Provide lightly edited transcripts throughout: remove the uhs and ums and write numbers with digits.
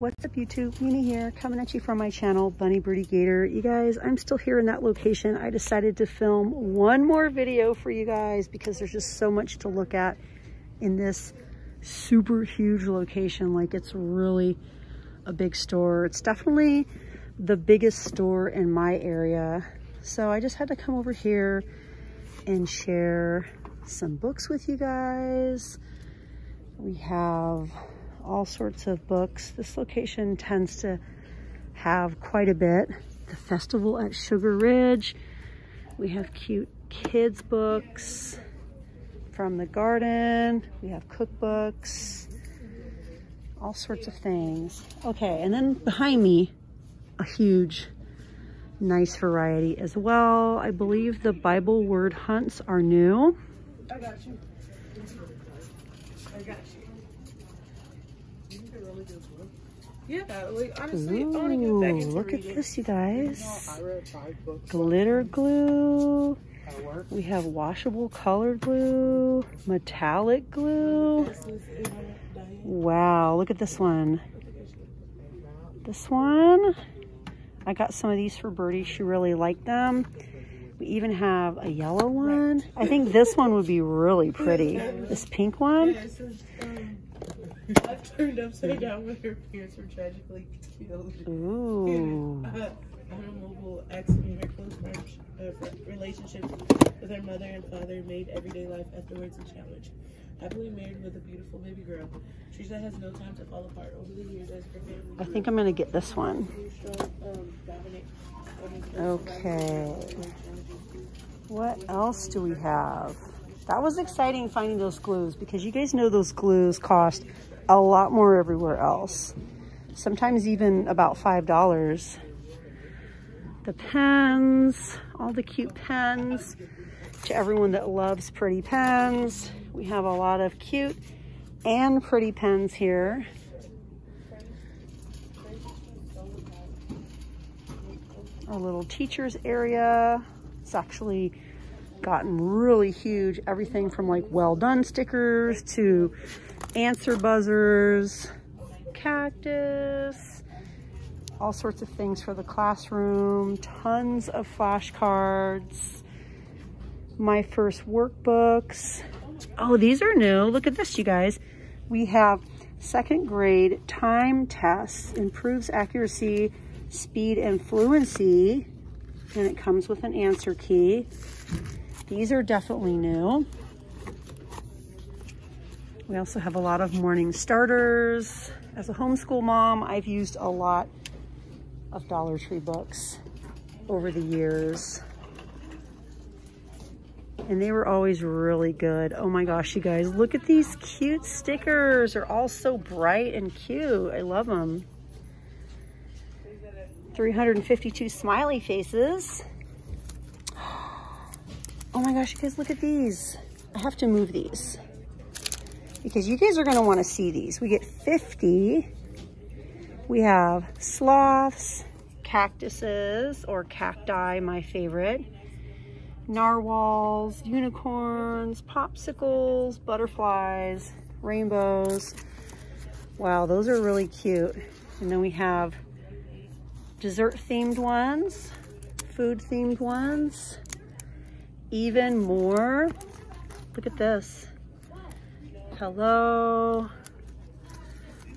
What's up YouTube, Mina here, coming at you from my channel, Bunny Birdy Gator. You guys, I'm still here in that location. I decided to film one more video for you guys because there's just so much to look at in this super huge location. Like, it's really a big store. It's definitely the biggest store in my area. So I just had to come over here and share some books with you guys. We have all sorts of books. This location tends to have quite a bit. The festival at Sugar Ridge. We have cute kids books from the garden. We have cookbooks, all sorts of things. Okay, and then behind me, a huge, nice variety as well. I believe the Bible word hunts are new. I got you. I got you. Yeah, like, honestly, Ooh, I want to get back into look reading. at this, you guys. I read 5 books. Glitter glue. At work. We have washable colored glue, metallic glue. Wow, look at this one. This one, I got some of these for Birdy. She really liked them. We even have a yellow one. I think this one would be really pretty. This pink one. Yeah, it says, life turned upside down when her parents were tragically killed. Ooh. On a mobile accident, her close relationships with her mother and father made everyday life afterwards a challenge. Happily married with a beautiful baby girl, Teresa has no time to fall apart. Over the years, as her family I think I'm gonna get this one. Okay. What else do we have? That was exciting finding those glues because you guys know those glues cost a lot more everywhere else. Sometimes even about $5. The pens, all the cute pens. To everyone that loves pretty pens, we have a lot of cute and pretty pens here. Our little teachers area. It's actually gotten really huge. Everything from like well done stickers to answer buzzers, cactus, all sorts of things for the classroom, tons of flashcards, my first workbooks. Oh, these are new. Look at this, you guys. We have 2nd grade time tests, improves accuracy, speed, and fluency. And it comes with an answer key. These are definitely new. We also have a lot of morning starters. As a homeschool mom, I've used a lot of Dollar Tree books over the years. And they were always really good. Oh my gosh, you guys, look at these cute stickers. They're all so bright and cute. I love them. 352 smiley faces. Oh my gosh, you guys, look at these. I have to move these because you guys are gonna wanna see these. We get 50. We have sloths, cactuses or cacti, my favorite, narwhals, unicorns, popsicles, butterflies, rainbows. Wow, those are really cute. And then we have dessert themed ones, food themed ones, even more. Look at this. Hello.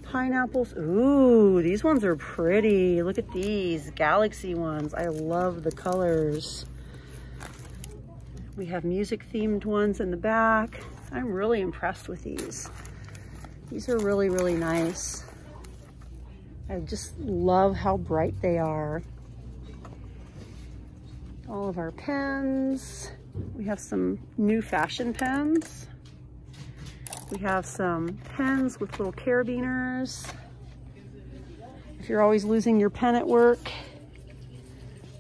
Pineapples. Ooh, these ones are pretty. Look at these galaxy ones. I love the colors. We have music themed ones in the back. I'm really impressed with these. These are really, really nice. I just love how bright they are. All of our pens. We have some new fashion pens. We have some pens with little carabiners. If you're always losing your pen at work,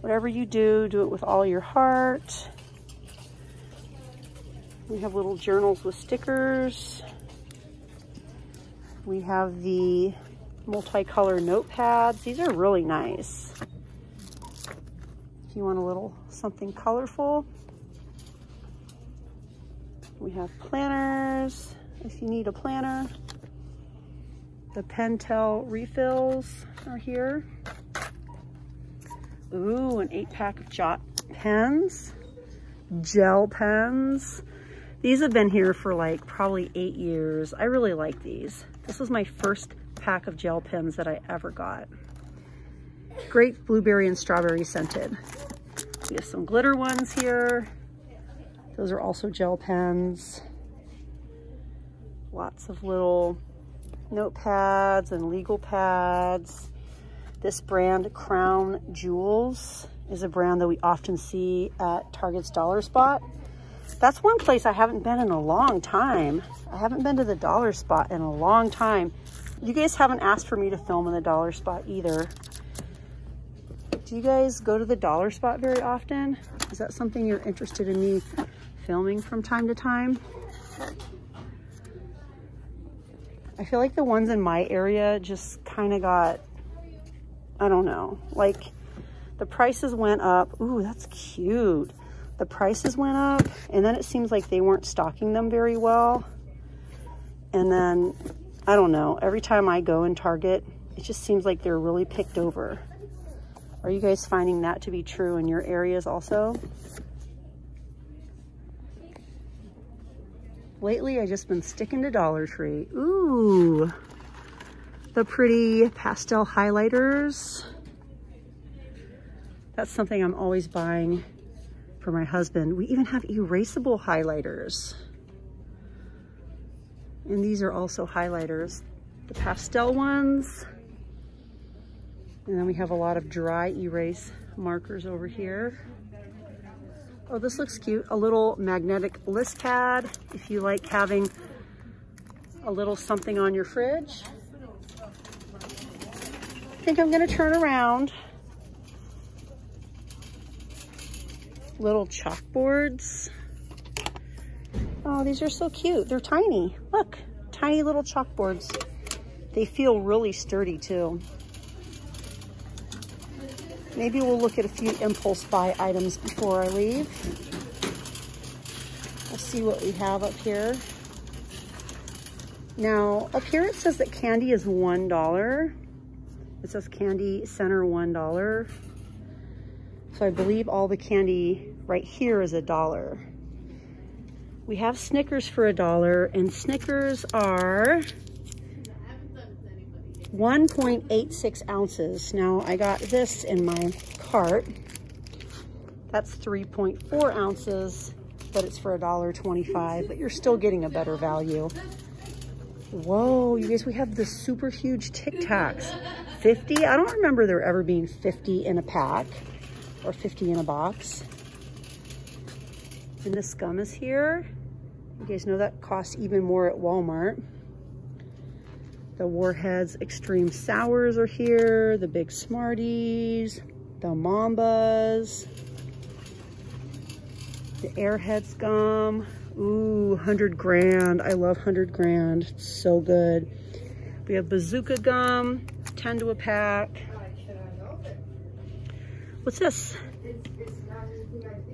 whatever you do, do it with all your heart. We have little journals with stickers. We have the multicolor notepads. These are really nice. If you want a little something colorful. We have planners, if you need a planner. The Pentel refills are here. Ooh, an 8-pack of Jot pens, gel pens. These have been here for like probably 8 years. I really like these. This was my first pack of gel pens that I ever got. Grape, blueberry, and strawberry scented. We have some glitter ones here. Those are also gel pens. Lots of little notepads and legal pads. This brand, Crown Jewels, is a brand that we often see at Target's Dollar Spot. That's one place I haven't been in a long time. I haven't been to the Dollar Spot in a long time. You guys haven't asked for me to film in the Dollar Spot either. Do you guys go to the Dollar Spot very often? Is that something you're interested in me filming from time to time? I feel like the ones in my area just kind of got, I don't know, like the prices went up. Ooh, that's cute. The prices went up and then it seems like they weren't stocking them very well. And then, I don't know, every time I go in Target, it just seems like they're really picked over. Are you guys finding that to be true in your areas also? Lately, I've just been sticking to Dollar Tree. Ooh, the pretty pastel highlighters. That's something I'm always buying for my husband. We even have erasable highlighters. And these are also highlighters. The pastel ones. And then we have a lot of dry erase markers over here. Oh, this looks cute. A little magnetic list pad if you like having a little something on your fridge. I think I'm gonna turn around. Little chalkboards. Oh, these are so cute. They're tiny. Look, tiny little chalkboards. They feel really sturdy too. Maybe we'll look at a few impulse buy items before I leave. Let's see what we have up here. Now, up here it says that candy is $1. It says candy center $1. So I believe all the candy right here is $1. We have Snickers for $1, and Snickers are 1.86 ounces. Now I got this in my cart. That's 3.4 ounces, but it's for $1.25, but you're still getting a better value. Whoa, you guys, we have the super huge Tic Tacs. 50, I don't remember there ever being 50 in a pack or 50 in a box. And this gum is here. You guys know that costs even more at Walmart. The Warheads Extreme Sours are here. The Big Smarties. The Mambas. The Airheads gum. Ooh, 100 grand. I love 100 grand. It's so good. We have Bazooka gum. 10 to a pack. What's this?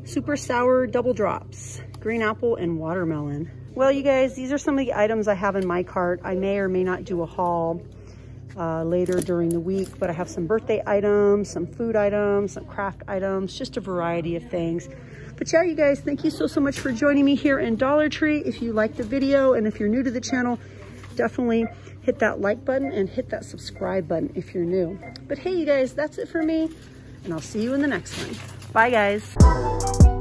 Super sour double drops. Green apple and watermelon. Well, you guys, these are some of the items I have in my cart. I may or may not do a haul later during the week, but I have some birthday items, some food items, some craft items, just a variety of things. But yeah, you guys, thank you so much for joining me here in Dollar Tree. If you liked the video and if you're new to the channel, definitely hit that like button and hit that subscribe button if you're new. But hey, you guys, that's it for me, and I'll see you in the next one. Bye, guys.